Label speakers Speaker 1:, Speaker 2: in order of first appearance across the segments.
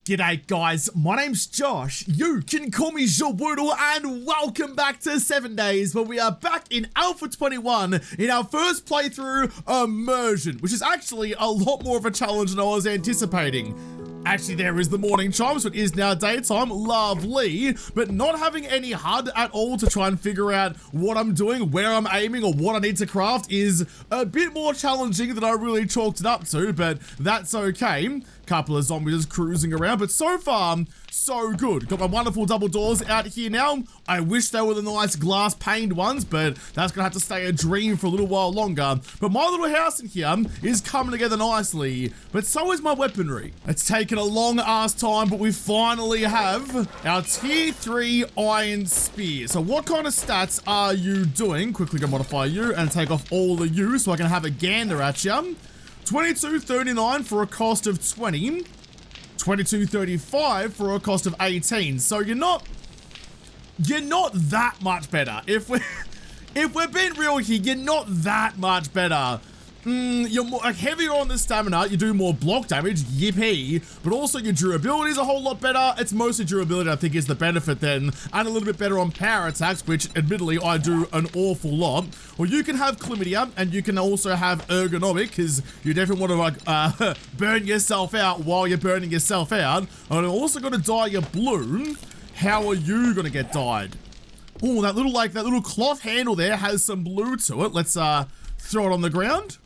Speaker 1: G'day guys, my name's Josh, you can call me JaWoodle, and welcome back to 7 Days, where we are back in Alpha 21 in our first playthrough, Immersion, which is actually a lot more of a challenge than I was anticipating. Actually, there is the morning chime, so it is now daytime, lovely, but not having any HUD at all to try and figure out what I'm doing, where I'm aiming, or what I need to craft is a bit more challenging than I really chalked it up to, but that's okay. Couple of zombies cruising around, but so far, so good. Got my wonderful double doors out here now. I wish they were the nice glass paned ones, but that's gonna have to stay a dream for a little while longer. But my little house in here is coming together nicely, but so is my weaponry. It's taken a long ass time, but we finally have our tier 3 iron spear. So what kind of stats are you doing? Quickly go modify you and take off all the you so I can have a gander at you. 22.39 for a cost of 20, 22.35 for a cost of 18. So you're not that much better. If we're being real here, you're not that much better. You're more heavier on the stamina, you do more block damage, yippee, but also your durability is a whole lot better. It's mostly durability I think is the benefit then, and a little bit better on power attacks, which admittedly I do an awful lot. Or you can have chlamydia, and you can also have ergonomic, because you definitely want to like burn yourself out while you're burning yourself out. And I'm also going to dye your blue. How are you going to get dyed? Oh, that little cloth handle there has some blue to it. Let's throw it on the ground.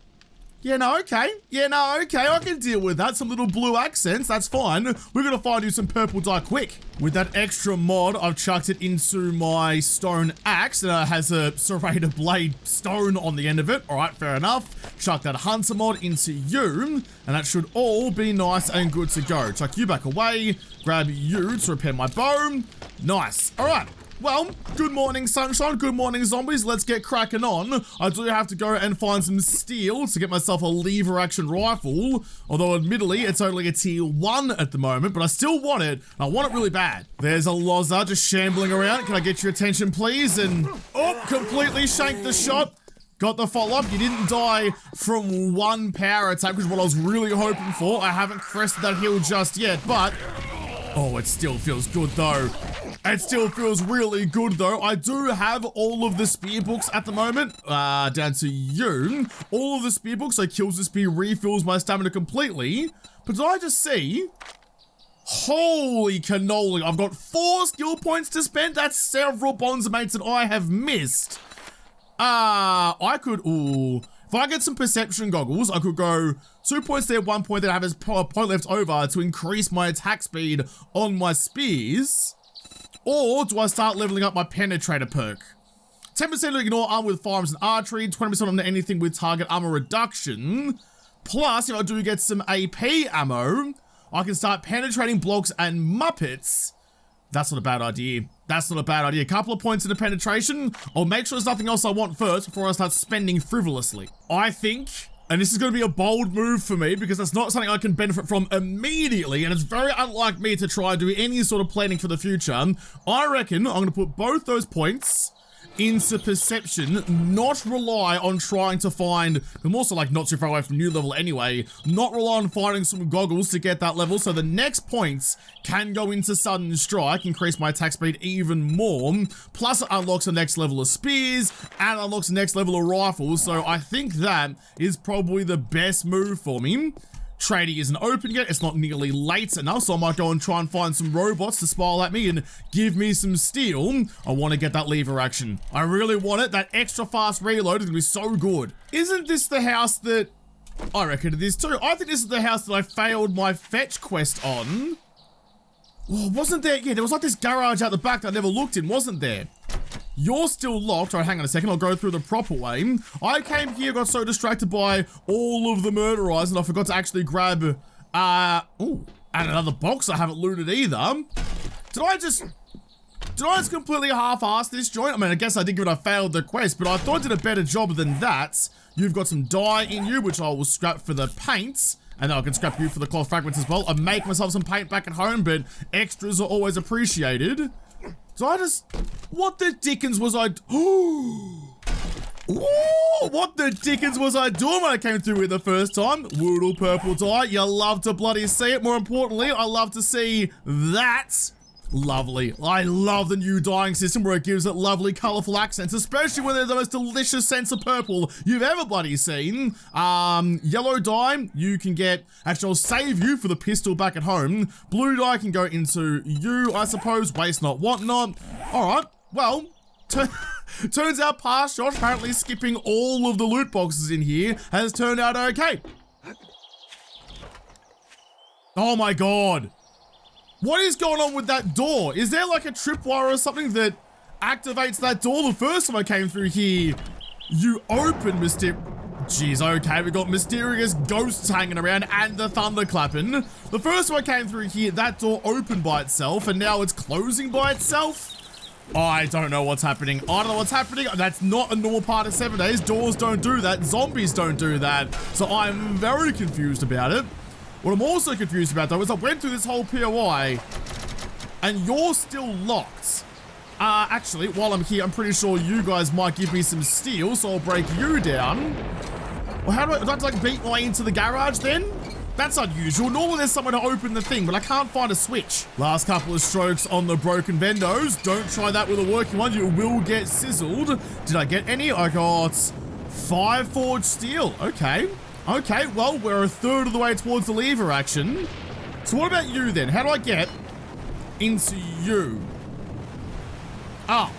Speaker 1: Yeah, no, okay. I can deal with that. Some little blue accents, that's fine. We're gonna find you some purple dye quick. With that extra mod, I've chucked it into my stone axe, and it has a serrated blade stone on the end of it. All right, fair enough. Chuck that hunter mod into you, and that should all be nice and good to go. Chuck you back away, grab you to repair my bow. Nice, all right. Well, good morning sunshine, good morning zombies, let's get cracking on. I do have to go and find some steel to get myself a lever action rifle, although admittedly it's only a tier 1 at the moment, but I still want it, I want it really bad. There's a Loza just shambling around, can I get your attention please? And, oh, completely shanked the shot. Got the follow-up, you didn't die from one power attack, which is what I was really hoping for. I haven't crested that hill just yet, but, oh, it still feels good though. It still feels really good though. I do have all of the spear books at the moment. Down to you. All of the spear books, so kills the spear, refills my stamina completely. But did I just see? Holy cannoli, I've got 4 skill points to spend. That's several bonds mates that I have missed. I could, if I get some perception goggles, I could go 2 points there, 1 point there, I have a point left over to increase my attack speed on my spears. Or do I start leveling up my penetrator perk? 10% to ignore armor with firearms and archery, 20% on anything with target armor reduction. Plus, if I do get some AP ammo, I can start penetrating blocks and muppets. That's not a bad idea. That's not a bad idea. A couple of points into penetration. I'll make sure there's nothing else I want first before I start spending frivolously. I think, and this is going to be a bold move for me because that's not something I can benefit from immediately, and it's very unlike me to try and do any sort of planning for the future. I reckon I'm going to put both those points into perception, not rely on trying to find, I'm also like not too far away from new level anyway, not rely on finding some goggles to get that level, so the next points can go into sudden strike, increase my attack speed even more, plus it unlocks the next level of spears, and unlocks the next level of rifles, so I think that is probably the best move for me. Trading isn't open yet, it's not nearly late enough, so I might go and try and find some robots to smile at me and give me some steel. I want to get that lever action. I really want it. That extra fast reload is going to be so good. Isn't this the house that... I reckon it is too. I think this is the house that I failed my fetch quest on. Oh, wasn't there... Yeah, there was like this garage out the back that I never looked in, wasn't there? You're still locked. All right, hang on a second. I'll go through the proper way. I came here, got so distracted by all of the murder eyes, and I forgot to actually grab, and another box I haven't looted either. Did I just completely half-ass this joint? I mean, I guess I did give it a failed the quest, but I thought I did a better job than that. You've got some dye in you, which I will scrap for the paints. And then I can scrap you for the cloth fragments as well. I make myself some paint back at home, but extras are always appreciated. So I just... What the dickens was I... Ooh, Ooh, what the dickens was I doing when I came through here the first time? WOODLE purple dye. You love to bloody see it. More importantly, I love to see that. Lovely. I love the new dyeing system where it gives it lovely, colourful accents, especially when there's the most delicious sense of purple you've ever bloody seen. Yellow dye, you can get, actually I'll save you for the pistol back at home. Blue dye can go into you, I suppose, waste not, want not. Alright, well, turns out past Josh apparently skipping all of the loot boxes in here has turned out okay. Oh my god. What is going on with that door? Is there like a tripwire or something that activates that door? The first time I came through here, you opened Jeez, okay, we got mysterious ghosts hanging around and the thunder clapping. The first time I came through here, that door opened by itself and now it's closing by itself. I don't know what's happening. I don't know what's happening. That's not a normal part of 7 days. Doors don't do that. Zombies don't do that. So I'm very confused about it. What I'm also confused about though is I went through this whole POI and you're still locked. Actually, while I'm here, I'm pretty sure you guys might give me some steel, so I'll break you down. Well, how do I have to like beat my way into the garage then? That's unusual. Normally there's someone to open the thing, but I can't find a switch. Last couple of strokes on the broken vendos. Don't try that with a working one. You will get sizzled. Did I get any? I got 5 forged steel. Okay. Okay, well, we're a third of the way towards the lever action. So what about you then? How do I get into you? Oh.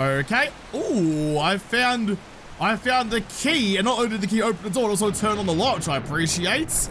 Speaker 1: Okay. Ooh, I found the key, and not only did the key open the door, it also turned on the lock, which I appreciate.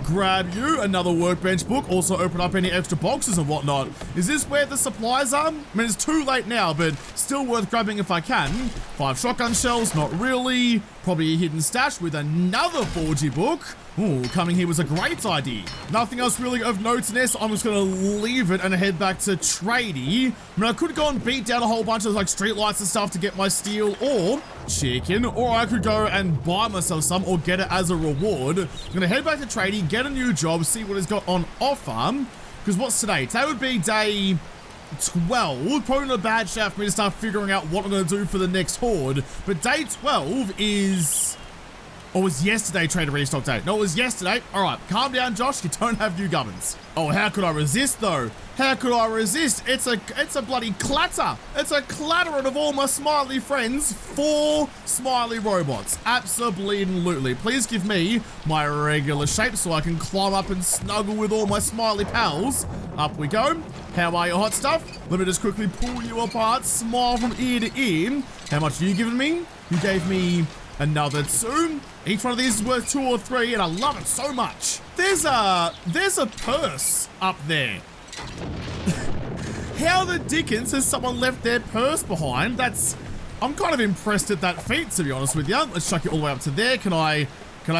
Speaker 1: Grab you, another workbench book, also open up any extra boxes and whatnot. Is this where the supplies are? I mean, it's too late now, but still worth grabbing if I can. 5 shotgun shells, not really. Probably a hidden stash with another 4G book. Ooh, coming here was a great idea. Nothing else really of note in this. I'm just gonna leave it and head back to tradey. I mean, I could go and beat down a whole bunch of like street lights and stuff to get my steel or chicken, or I could go and buy myself some or get it as a reward. I'm gonna head back to tradey, get a new job, see what it's got on offer. Because what's today? Today would be day 12. Probably not a bad shout for me to start figuring out what I'm gonna do for the next horde. But day 12 is... Or was yesterday trader restock day? No, it was yesterday. All right, calm down, Josh. You don't have new gubbins. Oh, how could I resist though? How could I resist? It's a bloody clatter. It's a clattering of all my smiley friends. 4 smiley robots. Absolutely. Please give me my regular shape so I can climb up and snuggle with all my smiley pals. Up we go. How are you, hot stuff? Let me just quickly pull you apart. Smile from ear to ear. How much are you giving me? You gave me another 2. Each one of these is worth 2 or 3, and I love it so much. There's a purse up there. How the dickens has someone left their purse behind? I'm kind of impressed at that feat, to be honest with you. Let's chuck it all the way up to there. Can I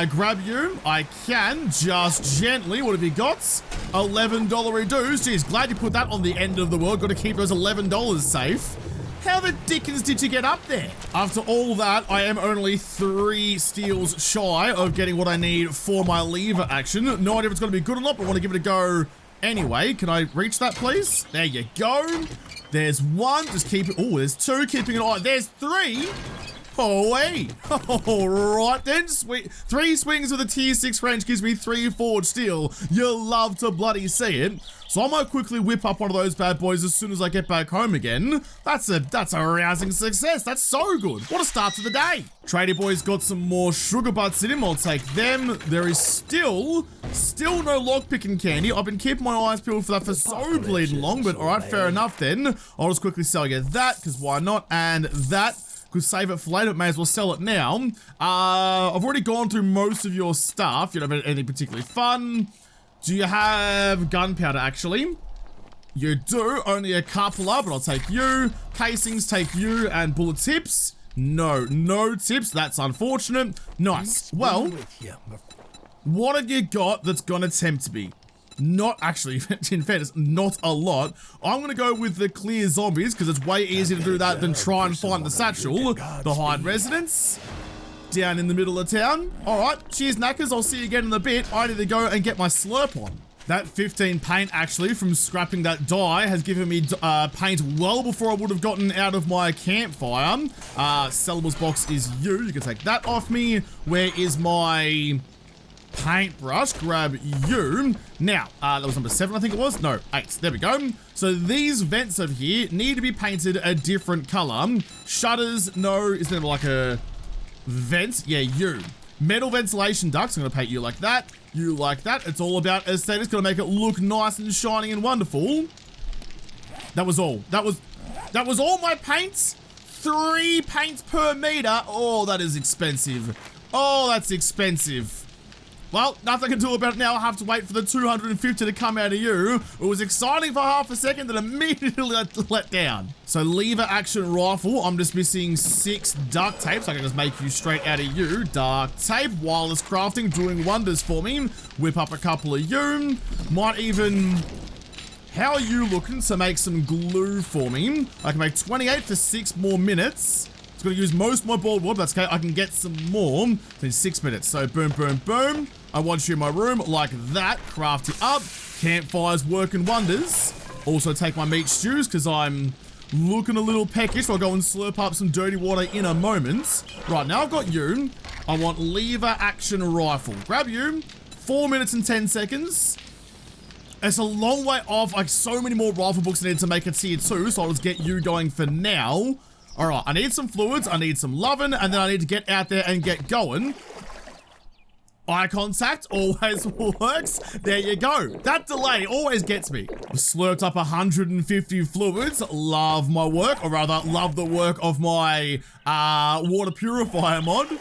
Speaker 1: grab you? I can, just gently. What have you got? $11 dues. Geez, glad you put that on the end of the world. Got to keep those $11 safe. How the dickens did you get up there? After all that, I am only 3 steals shy of getting what I need for my lever action. No idea if it's going to be good or not, but I want to give it a go anyway. Can I reach that, please? There you go. There's 1. Just keep it. Oh, there's 2. Keeping it on. There's 3. Oh, wait. All right, then. Sweet. 3 swings with a tier 6 range gives me 3 forged steel. You'll love to bloody see it. So I might quickly whip up one of those bad boys as soon as I get back home again. That's a rousing success. That's so good. What a start to the day. Tradie boy's got some more sugar butts in him. I'll take them. There is still no lockpicking candy. I've been keeping my eyes peeled for that for so bleeding long, but all right, fair enough then. I'll just quickly sell you that, because why not? And that. Could save it for later, may as well sell it now. I've already gone through most of your stuff. You don't have anything particularly fun. Do you have gunpowder, actually? You do, only a couple of, but I'll take you. Casings, take you, and bullet tips. No tips, that's unfortunate. Nice, well, what have you got that's gonna tempt me? Not actually, in fairness, not a lot. I'm gonna go with the clear zombies because it's way easier to do that than try and find the satchel. The HUD residence down in the middle of town. All right, cheers, knackers. I'll see you again in a bit. I need to go and get my slurp on. That 15 paint, actually, from scrapping that dye has given me paint well before I would have gotten out of my campfire. Sellables box is you. You can take that off me. Where is my paintbrush? Grab you. Now, that was number 7, I think it was. No, 8. There we go. So these vents over here need to be painted a different color. Shutters, no. Is there like a vent? Yeah, you. Metal ventilation ducts. I'm going to paint you like that. You like that. It's all about aesthetics. Going to make it look nice and shining and wonderful. That was all. That was all my paints. 3 paints per meter. Oh, that is expensive. Oh, that's expensive. Well, nothing I can do about it now. I have to wait for the 250 to come out of you. It was exciting for half a second, then immediately let down. So lever action rifle. I'm just missing 6 duct tapes. I can just make you straight out of you. Duct tape, wireless crafting, doing wonders for me. Whip up a couple of you. Might even... How are you looking to make some glue for me? I can make 28 for 6 more minutes. It's going to use most of my board wood, but that's okay. I can get some more in 6 minutes. So boom, boom, boom. I want you in my room like that. Craft it up. Campfires working wonders. Also take my meat stews because I'm looking a little peckish. I'll go and slurp up some dirty water in a moment. Right, now I've got you. I want lever action rifle. Grab you. 4 minutes and 10 seconds. It's a long way off. Like so many more rifle books I need to make a tier 2. So I'll just get you going for now. All right, I need some fluids. I need some loving. And then I need to get out there and get going. Eye contact always works. There you go. That delay always gets me. Slurped up 150 fluids. Love my work, or rather, love the work of my water purifier mod.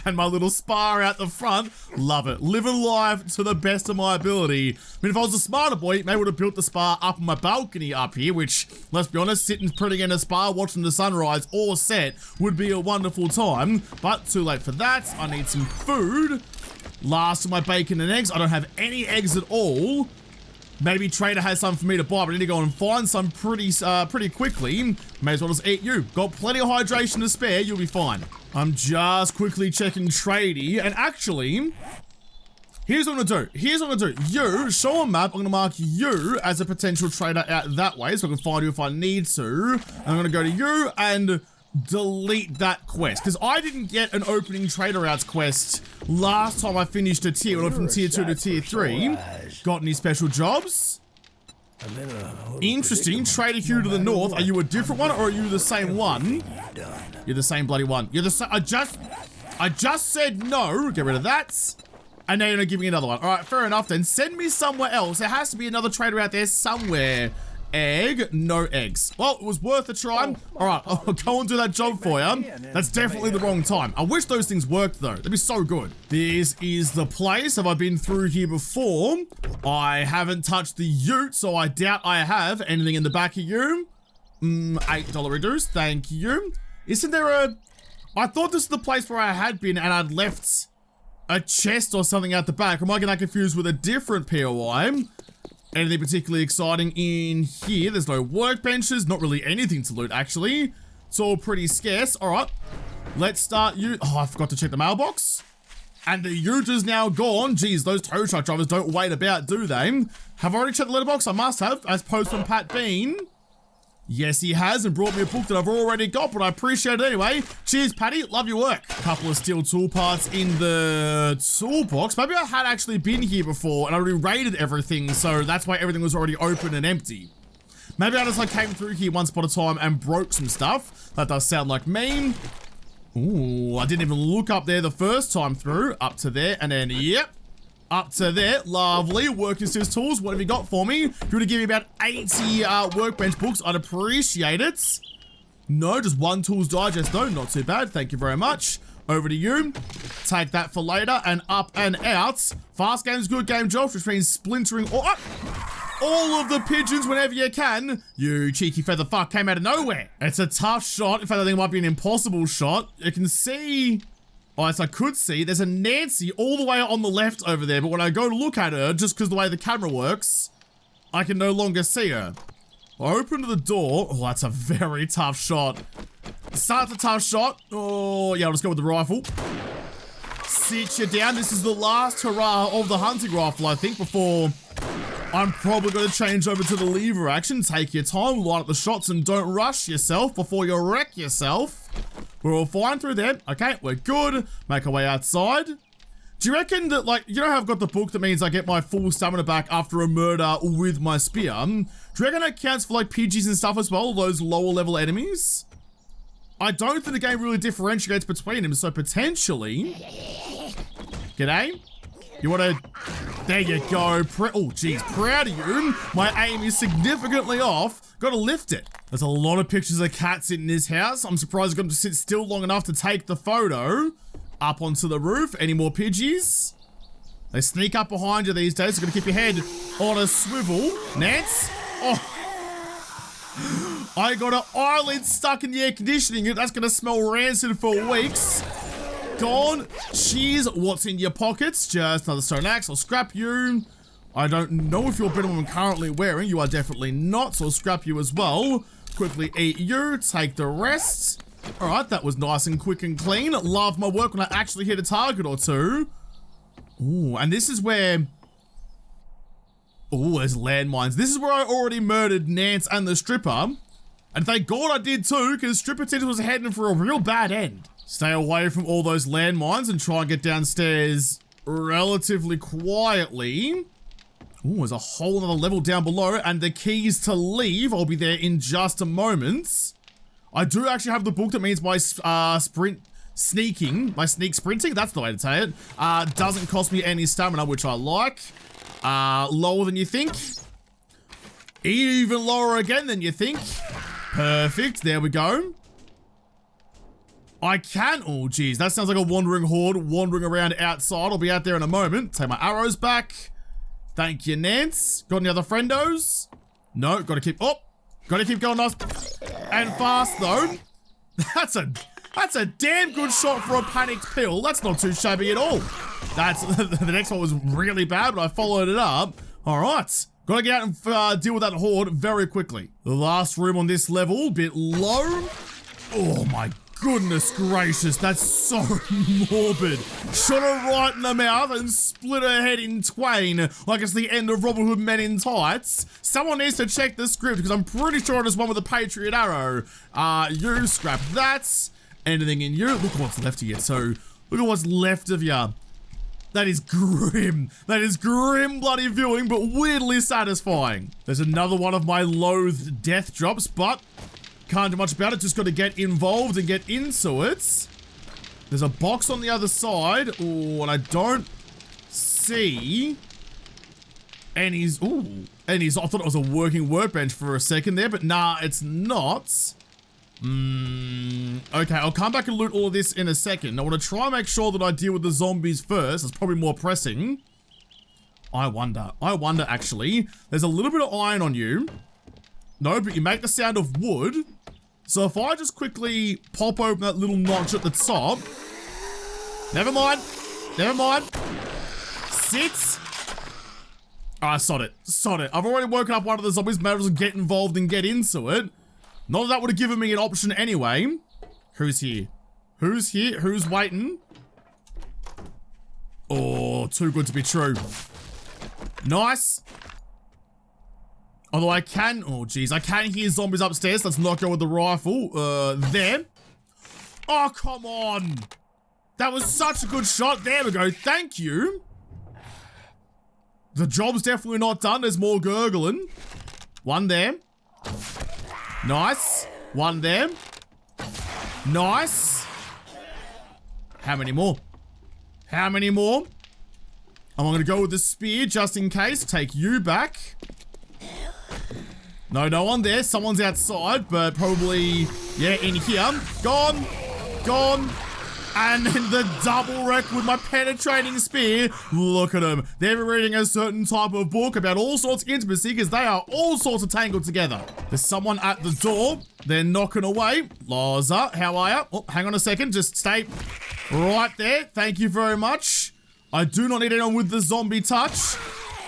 Speaker 1: And my little spa out the front. Love it. Living life to the best of my ability. I mean, if I was a smarter boy, maybe I would have built the spa up on my balcony up here, which, let's be honest, sitting pretty in a spa, watching the sunrise or set would be a wonderful time. But too late for that. I need some food. Last of my bacon and eggs. I don't have any eggs at all. Maybe Trader has some for me to buy, but I need to go and find some pretty quickly. May as well just eat you. Got plenty of hydration to spare. You'll be fine. I'm just quickly checking Tradie, and actually, here's what I'm gonna do. Here's what I'm gonna do. You, show a map. I'm gonna mark you as a potential trader out that way, so I can find you if I need to. I'm gonna go to you and delete that quest, because I didn't get an opening trader routes quest last time I finished a tier. I went from tier 2 to tier 3. Got any special jobs? Interesting. Trader Hugh to the north. Are you a different one, or are you the same one? You're the same bloody one. You're the same. I just said no. Get rid of that. And now you're gonna give me another one. All right, fair enough then. Send me somewhere else. There has to be another trader out there somewhere. Egg, no eggs. Well, it was worth a try. All right, I'll go and do that job for you. That's definitely the wrong time. I wish those things worked though. That'd be so good. This is the place. Have I been through here before? I haven't touched the ute, so I doubt I have. Anything in the back of you? $8 reduce, thank you. Isn't there a... I thought this was the place where I had been and I'd left a chest or something out the back. Am I getting that confused with a different POI? Anything particularly exciting in here? There's no workbenches, not really anything to loot, actually. It's all pretty scarce. All right, let's start you. Oh, I forgot to check the mailbox. And the ute is now gone. Geez, those tow truck drivers don't wait about, do they? Have I already checked the letterbox? I must have, as post from Pat Bean. Yes, he has, and brought me a book that I've already got, but I appreciate it anyway. Cheers, Patty. Love your work. A couple of steel tool parts in the toolbox. Maybe I had actually been here before, and I already raided everything, so that's why everything was already open and empty. Maybe I just like came through here once upon a time and broke some stuff. That does sound like me. Ooh, I didn't even look up there the first time through. Up to there, and then, yep. Up to there, lovely. Work assist tools, what have you got for me? If you were to give me about 80 workbench books, I'd appreciate it. No, just one tools digest though, not too bad, thank you very much. Over to you. Take that for later, and up and out. Fast game's good game, Josh, which means splintering all of the pigeons whenever you can. You cheeky feather fuck came out of nowhere. It's a tough shot. In fact, I think it might be an impossible shot. You can see... Oh, as I could see, there's a Nancy all the way on the left over there, but when I go to look at her, just because the way the camera works, I can no longer see her. I open the door. Oh, that's a very tough shot. Starts a tough shot. Oh, yeah, I'll just go with the rifle. Sit you down. This is the last hurrah of the hunting rifle, I think, before I'm probably going to change over to the lever action. Take your time, line up the shots, and don't rush yourself before you wreck yourself. We're all fine through there. Okay, we're good. Make our way outside. Do you reckon that, like, you know how I've got the book that means I get my full stamina back after a murder with my spear? Do you reckon that counts for, like, Pidgeys and stuff as well, those lower level enemies? I don't think the game really differentiates between them, so potentially... G'day? You wanna... There you go. Oh, geez. Proud of you. My aim is significantly off. Gotta lift it. There's a lot of pictures of cats in this house. I'm surprised I got them to sit still long enough to take the photo. Up onto the roof. Any more Pidgeys? They sneak up behind you these days. So gotta keep your head on a swivel. Nance? Oh. I got an eyelid stuck in the air conditioning. That's gonna smell rancid for weeks. Gone. Cheers. What's in your pockets? Just another stone axe. I'll scrap you. I don't know if you're better than I'm currently wearing. You are definitely not, so I'll scrap you as well. Quickly eat you. Take the rest. All right, that was nice and quick and clean. Love my work when I actually hit a target or two. Ooh, and this is where... Ooh, there's landmines. This is where I already murdered Nance and the stripper. And thank God I did too, because Stripper Tits was heading for a real bad end. Stay away from all those landmines and try and get downstairs relatively quietly. Ooh, there's a whole other level down below, and the keys to leave. I'll be there in just a moment. I do actually have the book that means my sneak sprinting, that's the way to say it, doesn't cost me any stamina, which I like. Lower than you think. Even lower again than you think. Perfect, there we go. I can, oh geez, that sounds like a wandering horde wandering around outside. I'll be out there in a moment. Take my arrows back. Thank you, Nance. Got any other friendos? No, gotta keep going nice and fast though. That's a damn good shot for a panicked pill. That's not too shabby at all. That's the next one was really bad, but I followed it up. All right, gotta get out and deal with that horde very quickly. The last room on this level, bit low. Oh my goodness gracious, that's so morbid. Shot her right in the mouth and split her head in twain like it's the end of Robin Hood Men in Tights. Someone needs to check the script because I'm pretty sure it is one with a Patriot arrow. You scrap that. Anything in you? Look at what's left of you. So, look at what's left of you. That is grim. That is grim bloody viewing, but weirdly satisfying. There's another one of my loathed death drops, but can't do much about it. Just got to get involved and get into it. There's a box on the other side. Oh, and I don't see any. Ooh, I thought it was a working workbench for a second there, but nah, it's not. Okay, I'll come back and loot all of this in a second. I want to try and make sure that I deal with the zombies first. It's probably more pressing. I wonder actually. There's a little bit of iron on you. No, but you make the sound of wood. So if I just quickly pop open that little notch at the top. Never mind. Sit. I sod it. I've already woken up one of the zombies. May as well get involved and get into it. Not that would have given me an option anyway. Who's here? Who's waiting? Oh, too good to be true. Nice. Although I can, oh geez, I can hear zombies upstairs. Let's not go with the rifle. There. Oh, come on. That was such a good shot. There we go. Thank you. The job's definitely not done. There's more gurgling. One there. Nice. One there. Nice. How many more? I'm gonna go with the spear just in case. Take you back. No one there. Someone's outside, but probably, yeah, in here. Gone. And then the double wreck with my penetrating spear. Look at them. They're reading a certain type of book about all sorts of intimacy because they are all sorts of tangled together. There's someone at the door. They're knocking away. Loza, how are you? Oh, hang on a second. Just stay right there. Thank you very much. I do not need anyone with the zombie touch.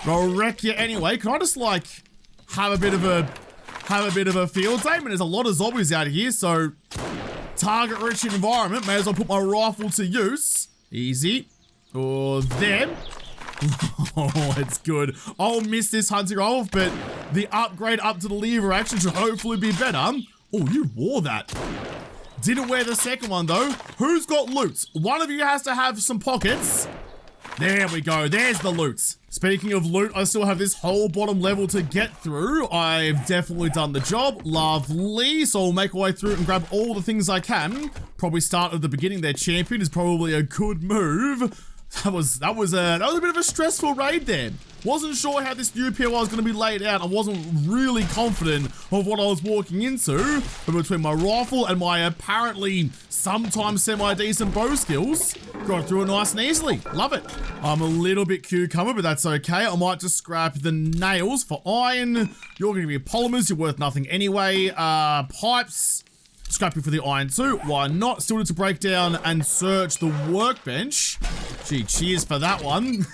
Speaker 1: But I'll wreck you anyway. Can I just, like, have a bit of a field day? I mean, there's a lot of zombies out here, so target-rich environment. May as well put my rifle to use. Easy. Or there. Oh, it's good. I'll miss this hunting off, but the upgrade up to the lever action should hopefully be better. Oh, you wore that. Didn't wear the second one, though. Who's got loot? One of you has to have some pockets. There we go. There's the loot. Speaking of loot, I still have this whole bottom level to get through. I've definitely done the job. Lovely. So I'll make my way through and grab all the things I can. Probably start at the beginning there. Champion is probably a good move. That was a bit of a stressful raid there. Wasn't sure how this new PO was going to be laid out. I wasn't really confident of what I was walking into. But between my rifle and my apparently sometimes semi-decent bow skills, got through it nice and easily. Love it. I'm a little bit cucumber, but that's okay. I might just scrap the nails for iron. You're going to be polymers. You're worth nothing anyway. Pipes. Scrappy for the iron too. Why not? Still need to break down and search the workbench. Gee, cheers for that one.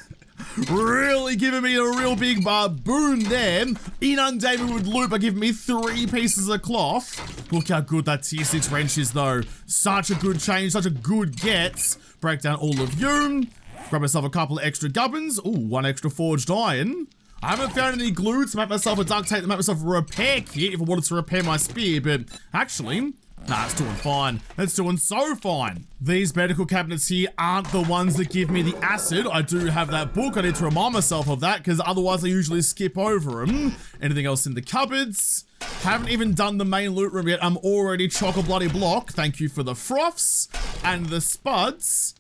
Speaker 1: Really giving me a real big boon there. Inundated with loot by giving me 3 pieces of cloth. Look how good that tier 6 wrench is though. Such a good change, such a good get. Break down all of you. Grab myself a couple of extra gubbins. Ooh, 1 extra forged iron. I haven't found any glue to make myself a duct tape to make myself a repair kit if I wanted to repair my spear, but actually, nah, it's doing fine. It's doing so fine. These medical cabinets here aren't the ones that give me the acid. I do have that book. I need to remind myself of that because otherwise I usually skip over them. Anything else in the cupboards? Haven't even done the main loot room yet. I'm already chock-a-bloody block. Thank you for the froths and the spuds.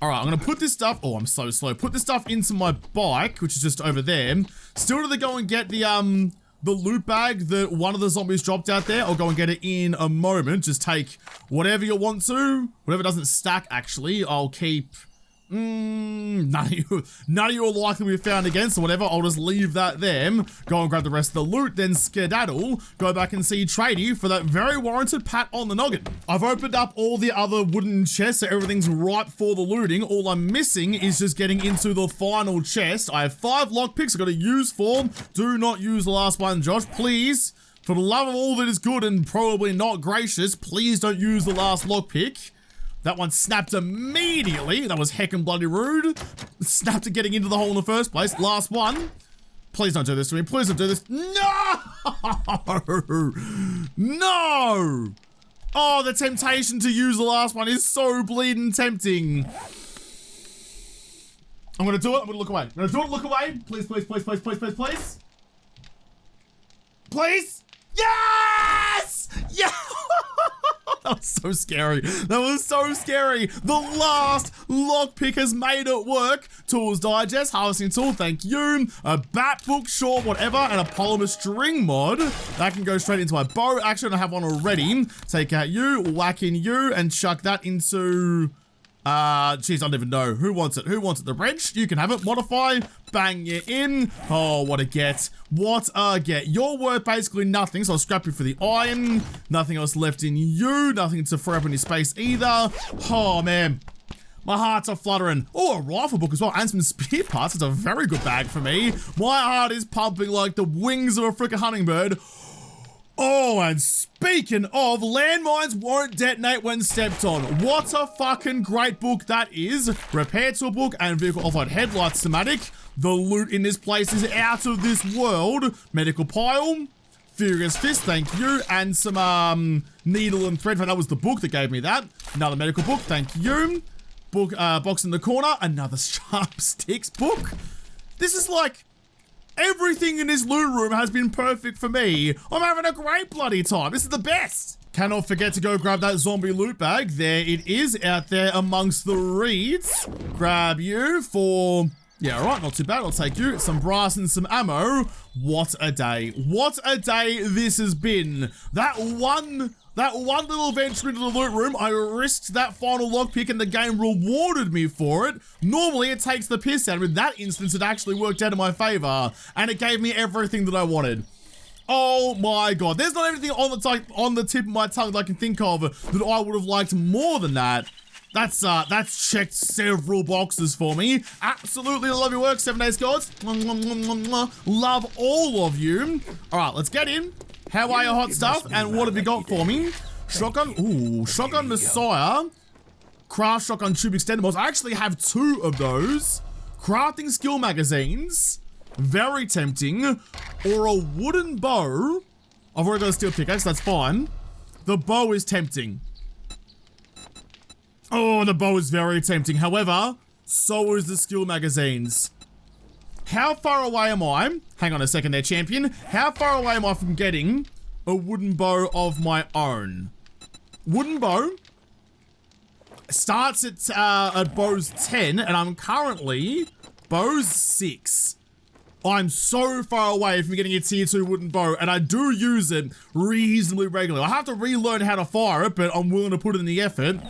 Speaker 1: All right, I'm gonna put this stuff, oh, I'm so slow. Put this stuff into my bike, which is just over there. Still to go and get the loot bag that one of the zombies dropped out there. I'll go and get it in a moment. Just take whatever you want to. Whatever doesn't stack, actually, I'll keep. None of you are likely to be found again, so whatever, I'll just leave that there. Go and grab the rest of the loot, then skedaddle. Go back and see Tradie for that very warranted pat on the noggin. I've opened up all the other wooden chests, so everything's ripe for the looting. All I'm missing is just getting into the final chest. I have 5 lockpicks I've got to use for. Do not use the last one, Josh, please. For the love of all that is good and probably not gracious, please don't use the last lockpick. That one snapped immediately. That was heckin' bloody rude. Snapped at getting into the hole in the first place. Last one. Please don't do this to me. Please don't do this. No! No! Oh, the temptation to use the last one is so bleeding tempting. I'm gonna do it. I'm gonna look away. I'm gonna do it. Look away. Please, please, please, please, please, please, please. Please? Yes! Yeah! That was so scary. That was so scary. The last lockpick has made it work. Tools digest, harvesting tool, thank you. A bat book, sure, whatever. And a polymer string mod. That can go straight into my bow. Actually, I have one already. Take out you, whack in you, and chuck that into... geez, I don't even know. Who wants it? Who wants it? The wrench? You can have it. Modify. Bang you in. Oh, what a get. What a get. You're worth basically nothing, so I'll scrap you for the iron. Nothing else left in you. Nothing to free up any space either. Oh, man. My hearts are fluttering. Oh, a rifle book as well, and some spear parts. It's a very good bag for me. My heart is pumping like the wings of a frickin' hummingbird. Oh, and speaking of, landmines won't detonate when stepped on. What a fucking great book that is. Repair tool book and vehicle off-road headlight schematic. The loot in this place is out of this world. Medical pile. Furious fist, thank you. And some needle and thread. That was the book that gave me that. Another medical book, thank you. Book, box in the corner. Another sharp sticks book. This is like... everything in this loot room has been perfect for me. I'm having a great bloody time. This is the best. Cannot forget to go grab that zombie loot bag. There it is out there amongst the reeds. Grab you for... yeah, all right, not too bad. I'll take you. Some brass and some ammo. What a day. What a day this has been. That one little venture into the loot room, I risked that final lockpick and the game rewarded me for it. Normally, it takes the piss out of me. In that instance, it actually worked out in my favor, and it gave me everything that I wanted. Oh my god. There's not anything on the tip of my tongue that I can think of that I would have liked more than that. That's checked several boxes for me. Absolutely love your work, 7 Days Gods. Love all of you. All right, let's get in. How are your hot stuff? And what have you got for me? Shotgun. Ooh, Shotgun Messiah. Craft Shotgun Tube Extended Mods. I actually have 2 of those. Crafting skill magazines, very tempting, or a wooden bow. I've already got a steel pickaxe, that's fine. The bow is tempting. Oh, the bow is very tempting. However, so is the skill magazines. How far away am I? Hang on a second there, champion. How far away am I from getting a wooden bow of my own? Wooden bow starts at bows 10, and I'm currently bows 6. I'm so far away from getting a tier 2 wooden bow, and I do use it reasonably regularly. I have to relearn how to fire it, but I'm willing to put in the effort.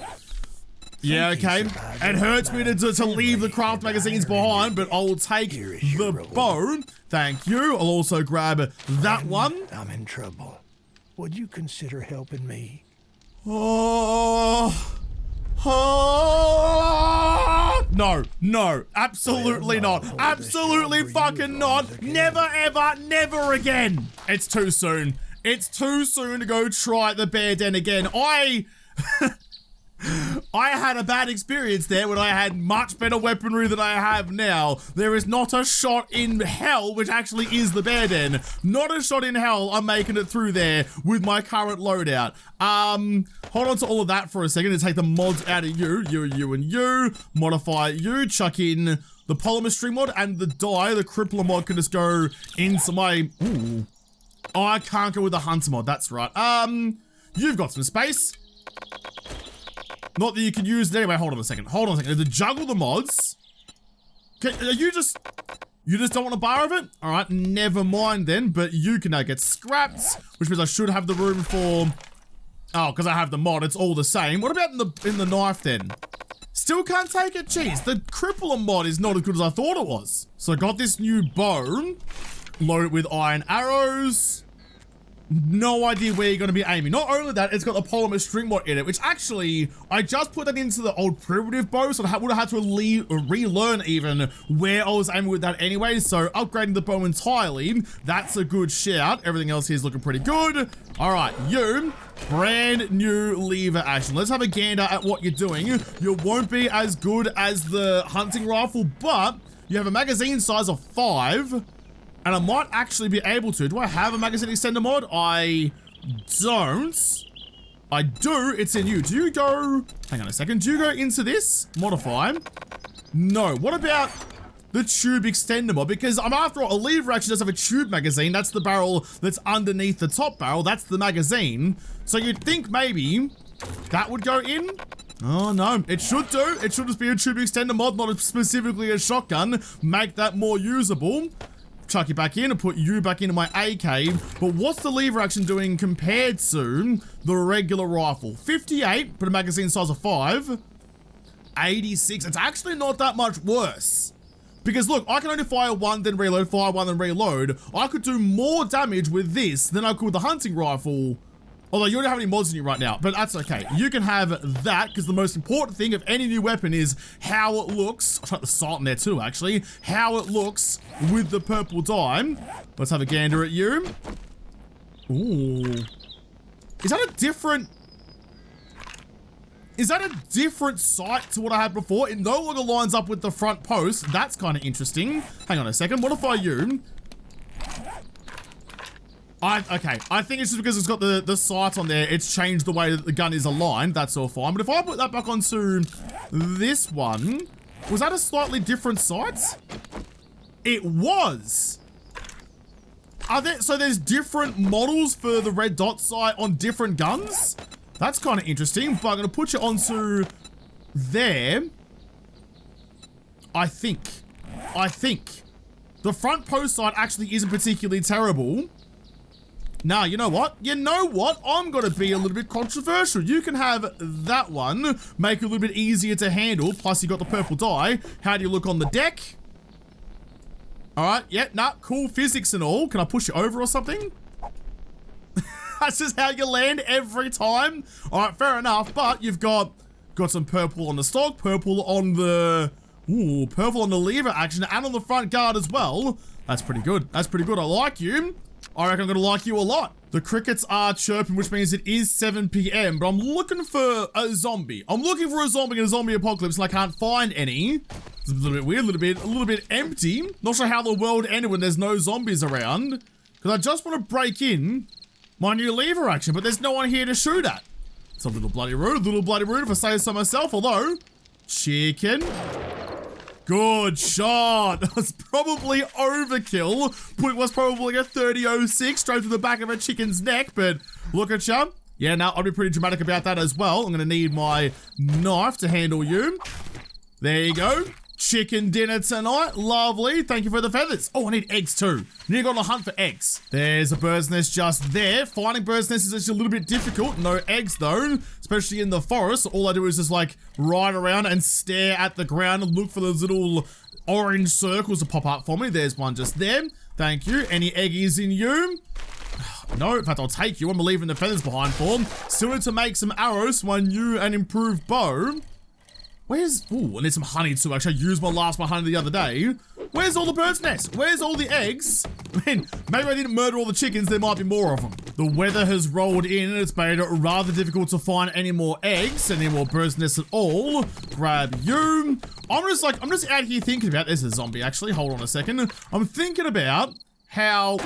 Speaker 1: Yeah, okay. It hurts me to leave the craft magazines behind, but I'll take the bow. Thank you. I'll also grab that one.
Speaker 2: I'm in trouble. Would you consider helping me?
Speaker 1: Oh. No, absolutely not. Absolutely fucking not. Never, ever, never again. It's too soon. It's too soon to go try the bear den again. I had a bad experience there when I had much better weaponry than I have now. There is not a shot in hell, which actually is the bear den. Not a shot in hell I'm making it through there with my current loadout. Hold on to all of that for a second to take the mods out of you, and you. Modify you, chuck in the polymer string mod and the dye, the crippler mod can just go into my, ooh. Oh, I can't go with the hunter mod, that's right. You've got some space. Not that you can use it anyway. Hold on a second. To juggle the mods. You just don't want a bar of it? All right, never mind then. But you can now get scrapped, which means I should have the room for. Oh, because I have the mod. It's all the same. What about in the knife then? Still can't take it. Jeez, the crippler mod is not as good as I thought it was. So I got this new bow, loaded with iron arrows. No idea where you're going to be aiming. Not only that, it's got the polymer string mod in it, which actually, I just put that into the old primitive bow, so I would have had to relearn even where I was aiming with that anyway, so upgrading the bow entirely, that's a good shout. Everything else here is looking pretty good. All right, you, brand new lever action. Let's have a gander at what you're doing. You won't be as good as the hunting rifle, but you have a magazine size of 5. And I might actually be able to. Do I have a magazine extender mod? I don't. I do. It's in you. Do you go... Hang on a second. Do you go into this? Modify. No. What about the tube extender mod? Because I'm after all, a lever actually does have a tube magazine. That's the barrel that's underneath the top barrel. That's the magazine. So you'd think maybe that would go in. Oh no, it should do. It should just be a tube extender mod, not specifically a shotgun. Make that more usable. Chuck you back in and put you back into my AK. But what's the lever action doing compared to the regular rifle? 58, but a magazine size of 5. 86, it's actually not that much worse. Because look, I can only fire one, then reload, fire one, then reload. I could do more damage with this than I could with the hunting rifle. Although you don't have any mods in you right now, but that's okay. You can have that, because the most important thing of any new weapon is how it looks. I'll put the salt in there too, actually. How it looks with the purple dye. Let's have a gander at you. Ooh. Is that a different sight to what I had before? It no longer lines up with the front post. That's kind of interesting. Hang on a second. Modify you. Okay, I think it's just because it's got the sight on there, it's changed the way that the gun is aligned, that's all fine. But if I put that back onto this one, was that a slightly different sight? It was. So there's different models for the red dot sight on different guns? That's kind of interesting, but I'm gonna put you onto there. I think. The front post sight actually isn't particularly terrible. Now, you know what? I'm going to be a little bit controversial. You can have that one, make it a little bit easier to handle, plus you got the purple dye. How do you look on the deck? All right, yeah, nah, cool physics and all. Can I push you over or something? That's just how you land every time. All right, fair enough, but you've got some purple on the stock, purple on the lever action, and on the front guard as well. That's pretty good. I like you. I reckon I'm gonna like you a lot. The crickets are chirping, which means it is 7 p.m, but I'm looking for a zombie. I'm looking for a zombie in a zombie apocalypse and I can't find any. It's a little bit weird, a little bit empty. Not sure how the world ended when there's no zombies around. Because I just want to break in my new lever action, but there's no one here to shoot at. It's a little bloody rude if I say so myself, although, chicken. Good shot. That's probably overkill. Point was probably a 30-06 straight through the back of a chicken's neck, but look at you. Yeah, no, I'll be pretty dramatic about that as well. I'm gonna need my knife to handle you. There you go. Chicken dinner tonight. Lovely. Thank you for the feathers. Oh, I need eggs too. I need to go on a hunt for eggs. There's a bird's nest just there. Finding bird's nests is actually a little bit difficult. No eggs though, especially in the forest. All I do is just like ride around and stare at the ground and look for those little orange circles to pop up for me. There's one just there. Thank you. Any eggies in you? No, in fact, I'll take you. I'm leaving the feathers behind for them. Still need to make some arrows for my new and improved bow. Where's, ooh, I need some honey too. Actually, I used my last honey the other day. Where's all the bird's nests? Where's all the eggs? I mean, maybe I didn't murder all the chickens. There might be more of them. The weather has rolled in and it's made it rather difficult to find any more eggs, any more bird's nests at all. Grab you. I'm just out here thinking about, there's a zombie actually. Hold on a second. I'm thinking about how,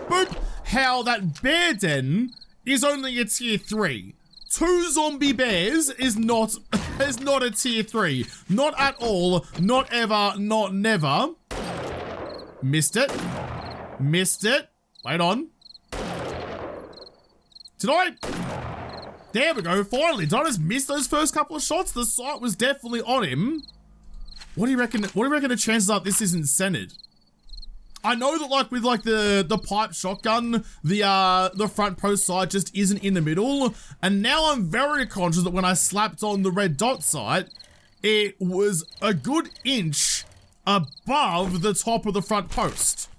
Speaker 1: boop, how that bear den is only a tier 3. 2 zombie bears is not a tier 3. Not at all, not ever, not never. Missed it. Missed it. Wait on. Did I? There we go, finally. Did I just miss those first couple of shots? The sight was definitely on him. What do you reckon the chances are this isn't centered? I know that like with like the pipe shotgun, the front post sight just isn't in the middle. And now I'm very conscious that when I slapped on the red dot sight, it was a good inch above the top of the front post.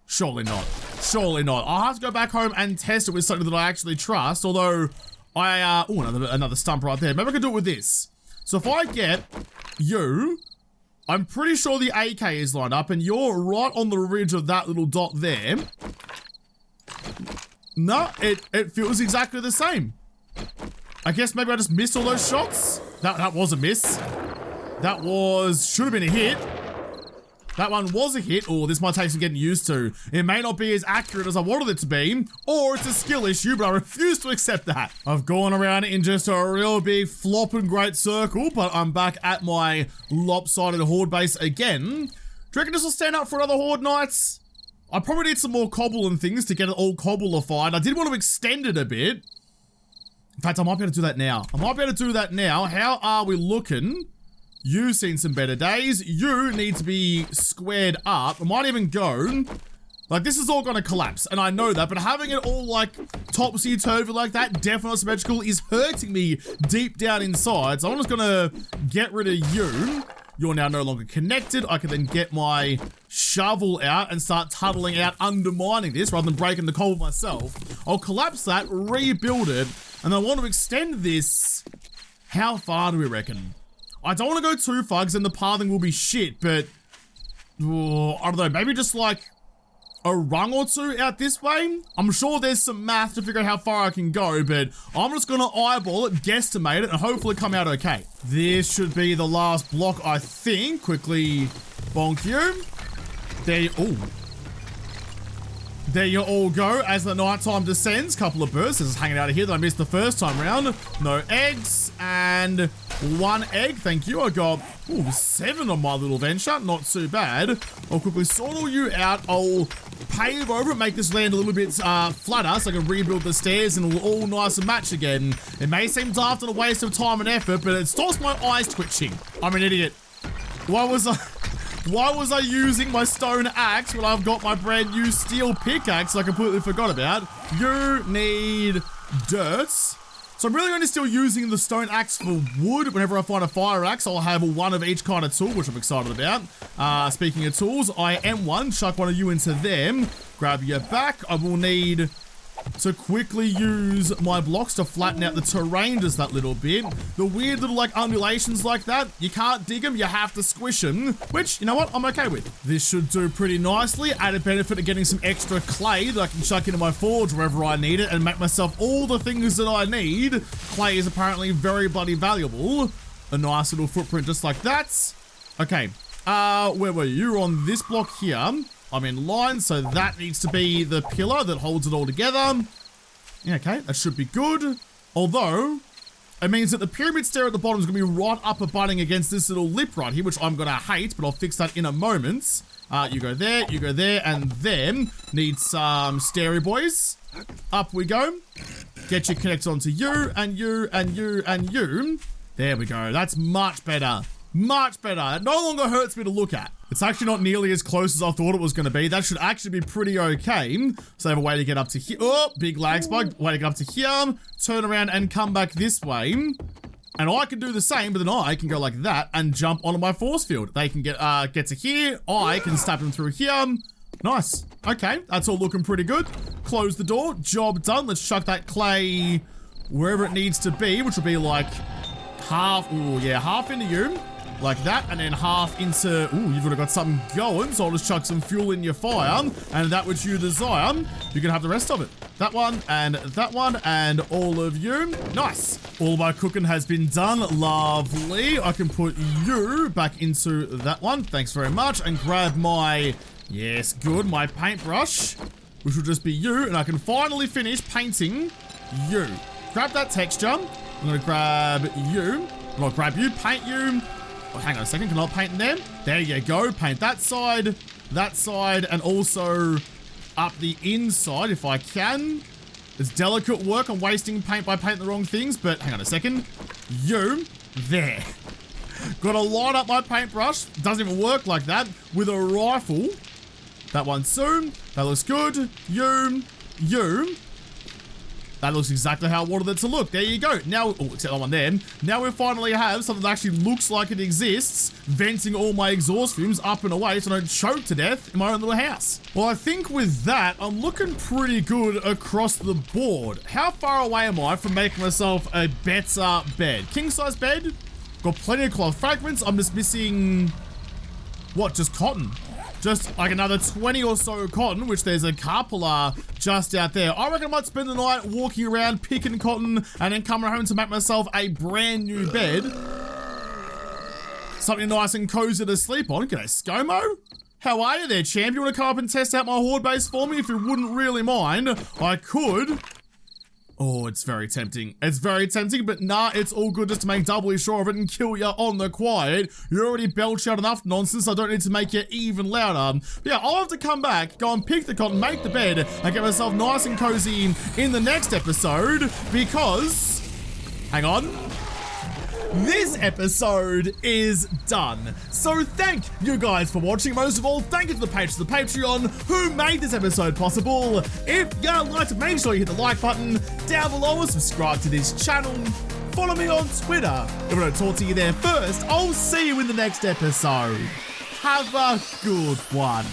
Speaker 1: Surely not. Surely not. I'll have to go back home and test it with something that I actually trust. Although I, oh, another stump right there. Maybe I can do it with this. So if I get you, I'm pretty sure the AK is lined up and you're right on the ridge of that little dot there. No, it feels exactly the same. I guess maybe I just missed all those shots. That was a miss. That should have been a hit. That one was a hit. Oh, this might take some getting used to. It may not be as accurate as I wanted it to be, or it's a skill issue, but I refuse to accept that. I've gone around in just a real big flopping great circle, but I'm back at my lopsided horde base again. Do you reckon this will stand up for another horde nights? I probably need some more cobble and things to get it all cobblified. I did want to extend it a bit. In fact, I might be able to do that now. How are we looking? You've seen some better days. You need to be squared up. I might even go, like this is all gonna collapse, and I know that, but having it all like topsy-turvy like that, definitely symmetrical, is hurting me deep down inside. So I'm just gonna get rid of you. You're now no longer connected. I can then get my shovel out and start tunneling out, undermining this rather than breaking the cobble myself. I'll collapse that, rebuild it, and I want to extend this. How far do we reckon? I don't want to go too far because then the pathing will be shit, but I don't know, maybe just like a rung or two out this way? I'm sure there's some math to figure out how far I can go, but I'm just gonna eyeball it, guesstimate it, and hopefully come out okay. This should be the last block, I think. Quickly bonk you. There you all go as the nighttime descends. Couple of birds just hanging out of here that I missed the first time round. No eggs and 1 egg. Thank you. I got 7 on my little venture. Not too bad. I'll quickly sort all you out. I'll pave over it, make this land a little bit flatter so I can rebuild the stairs and it'll all nice and match again. It may seem daft and a waste of time and effort, but it stops my eyes twitching. I'm an idiot. Why was I using my stone axe when I've got my brand new steel pickaxe I completely forgot about? You need dirt. So I'm really only still using the stone axe for wood. Whenever I find a fire axe, I'll have one of each kind of tool, which I'm excited about. Speaking of tools, I am one. Chuck one of you into them. Grab your back. I will need to quickly use my blocks to flatten out the terrain just that little bit. The weird little like undulations like that, you can't dig them, you have to squish them, which, you know what, I'm okay with. This should do pretty nicely. Added benefit of getting some extra clay that I can chuck into my forge wherever I need it and make myself all the things that I need. Clay is apparently very bloody valuable. A nice little footprint just like that. Okay, where were you? You're on this block here. I'm in line, so that needs to be the pillar that holds it all together. Yeah, okay, that should be good. Although, it means that the pyramid stair at the bottom is going to be right up abutting against this little lip right here, which I'm going to hate, but I'll fix that in a moment. You go there, and then need some stairy boys. Up we go. Get you connected onto you, and you, and you, and you. There we go. That's much better. Much better. It no longer hurts me to look at. It's actually not nearly as close as I thought it was going to be. That should actually be pretty okay. So I have a way to get up to here. Oh, big lag spike. Way to get up to here. Turn around and come back this way. And I can do the same, but then I can go like that and jump onto my force field. They can get to here. I can stab them through here. Nice. Okay, that's all looking pretty good. Close the door. Job done. Let's chuck that clay wherever it needs to be, which will be like half. Oh, yeah, half into you. Like that, and then half into, ooh, you've already got something going, so I'll just chuck some fuel in your fire, and that which you desire, you can have the rest of it. That one, and all of you. Nice. All my cooking has been done. Lovely. I can put you back into that one. Thanks very much. And grab my, yes, good, my paintbrush, which will just be you, and I can finally finish painting you. Grab that texture. I'm gonna grab you. I'm gonna grab you, paint you. Oh, hang on a second, can I paint in there? There you go, paint that side, and also up the inside if I can. It's delicate work, I'm wasting paint by painting the wrong things, but hang on a second. You, there. Gotta line up my paintbrush, doesn't even work like that, with a rifle. That one soon, that looks good. You. That looks exactly how I wanted it to look. There you go. Now, oh, except that one there. Now we finally have something that actually looks like it exists, venting all my exhaust fumes up and away so I don't choke to death in my own little house. Well, I think with that, I'm looking pretty good across the board. How far away am I from making myself a better bed? King size bed? Got plenty of cloth fragments. I'm just missing, what, just cotton? Just like another 20 or so cotton, which there's a couple just out there. I reckon I might spend the night walking around picking cotton and then coming home to make myself a brand new bed. Something nice and cozy to sleep on. G'day, ScoMo. How are you there, champ? You want to come up and test out my horde base for me? If you wouldn't really mind, I could. Oh, it's very tempting. It's very tempting, but nah, it's all good just to make doubly sure of it and kill you on the quiet. You already belch out enough nonsense, I don't need to make you even louder. But yeah, I'll have to come back, go and pick the cotton, make the bed, and get myself nice and cozy in the next episode, because, hang on, this episode is done. So thank you guys for watching. Most of all, thank you to the patrons of the Patreon who made this episode possible. If you like to, make sure you hit the like button down below and subscribe to this channel. Follow me on Twitter. If I don't talk to you there first, I'll see you in the next episode. Have a good one.